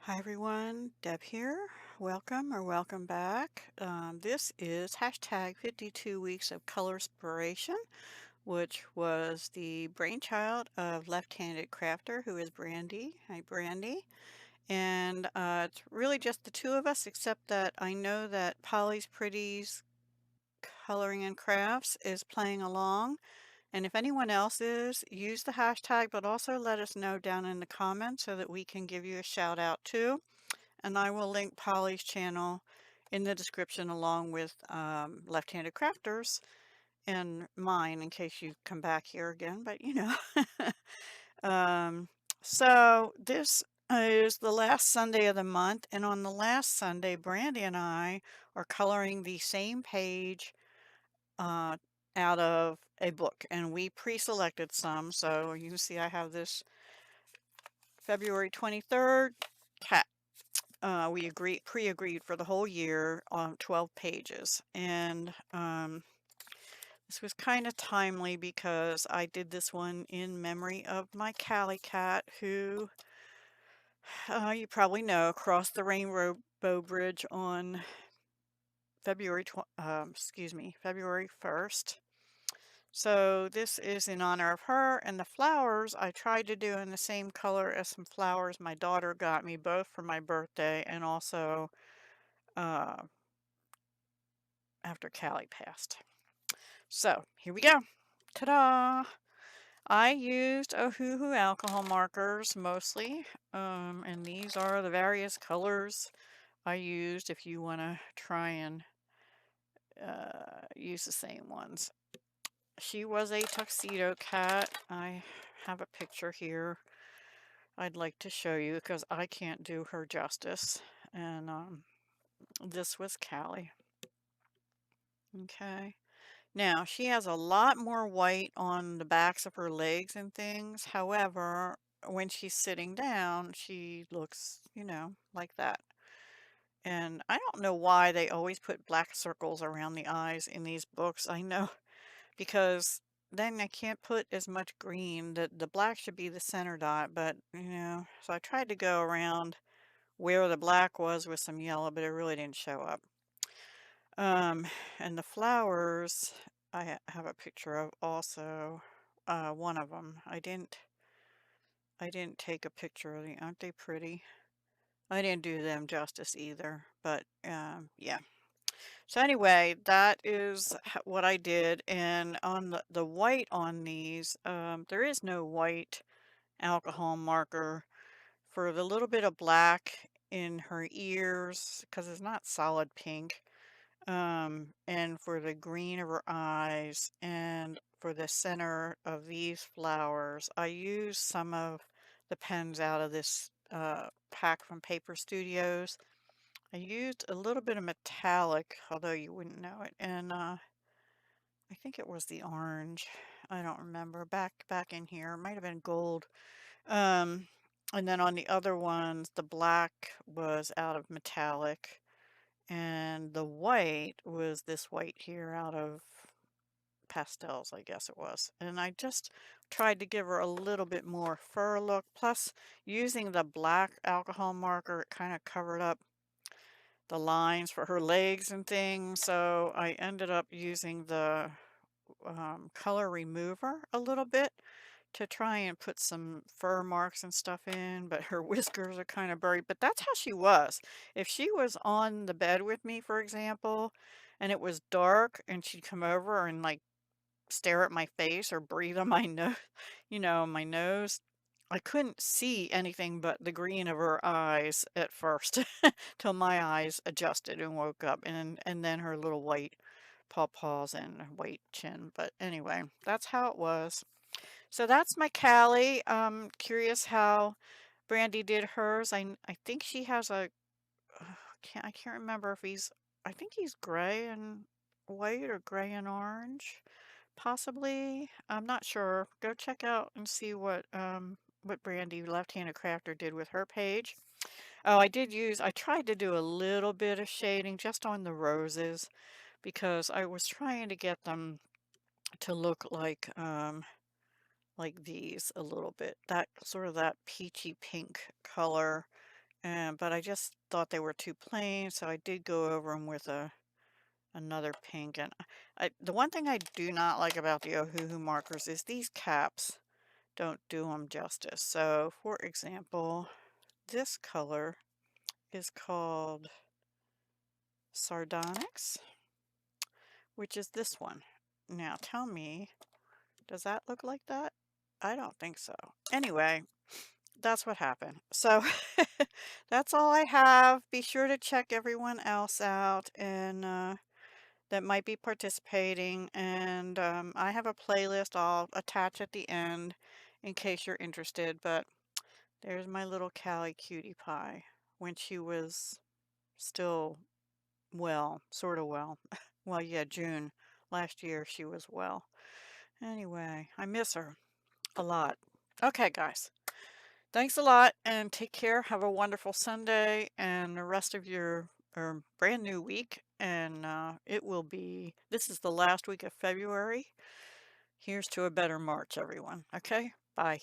Hi everyone, Deb here. Welcome or welcome back. This is hashtag 52 Weeks of Colorspiration, which was the brainchild of left-handed crafter who is Brandy. Hi Brandy. And it's really just the two of us, except that I know that Polly's Pretty's Coloring and Crafts is playing along. And if anyone else is, use the hashtag, but also let us know down in the comments so that we can give you a shout out too. And I will link Polly's channel in the description along with Left-Handed Crafters and mine in case you come back here again, but you know. um, so this is the last Sunday of the month, and on the last Sunday, Brandy and I are coloring the same page uh, out of a book, and we pre-selected some. So you can see I have this February 23rd cat. We pre-agreed for the whole year on 12 pages. And this was kind of timely because I did this one in memory of my Callie cat who, you probably know, crossed the Rainbow Bridge on February 1st. So this is in honor of her, and the flowers I tried to do in the same color as some flowers my daughter got me, both for my birthday and also uh, after Callie passed. So here we go. Ta-da! I used Ohuhu alcohol markers mostly, and these are the various colors I used if you want to try and use the same ones. She was a tuxedo cat. I have a picture here I'd like to show you because I can't do her justice. And this was Callie. Okay. Now, she has a lot more white on the backs of her legs and things. However, when she's sitting down, she looks, like that. And I don't know why they always put black circles around the eyes in these books. I know because then I can't put as much green. The black should be the center dot, but, so I tried to go around where the black was with some yellow, but it really didn't show up. And the flowers, have a picture of also, one of them. I didn't take a picture of the, aren't they pretty? I didn't do them justice either, but, yeah. So anyway, that is what I did, and on the white on these, there is no white alcohol marker for the little bit of black in her ears, because it's not solid pink. And for the green of her eyes and for the center of these flowers, I used some of the pens out of this pack from Paper Studios. I used a little bit of metallic, although you wouldn't know it, and I think it was the orange. I don't remember. Back in here, it might have been gold. Um, and then on the other ones, the black was out of metallic. And the white was this white here out of pastels, I guess it was. And I just tried to give her a little bit more fur look. Plus, using the black alcohol marker, it kind of covered up the lines for her legs and things. So I ended up using the color remover a little bit to try and put some fur marks and stuff in, but her whiskers are kind of buried. But that's how she was. If she was on the bed with me, for example, and it was dark and she'd come over and like stare at my face or breathe on my nose, my nose, I couldn't see anything but the green of her eyes at first till my eyes adjusted and woke up, and then her little white pawpaws and white chin. But anyway, that's how it was. So that's my Callie. Curious how Brandy did hers. I think she has a I can't remember if I think he's gray and white or gray and orange, possibly. I'm not sure. Go check out and see what Brandy Left-Handed Crafter did with her page. Oh, I tried to do a little bit of shading just on the roses because I was trying to get them to look like these a little bit. That sort of that peachy pink color and but I just thought they were too plain, so I did go over them with another pink. And the one thing I do not like about the Ohuhu markers is these caps don't do them justice. So, for example, this color is called Sardonyx, which is this one. Now, tell me, does that look like that? I don't think so. Anyway, that's what happened. So that's all I have. Be sure to check everyone else out and that might be participating. And I have a playlist I'll attach at the end in case you're interested. But there's my little Callie cutie pie when she was still well, sort of well. Well, yeah, June last year she was well. Anyway, I miss her a lot. Okay, guys. Thanks a lot and take care. Have a wonderful Sunday and the rest of your brand new week. And this is the last week of February. Here's to a better March, everyone. Okay? Bye.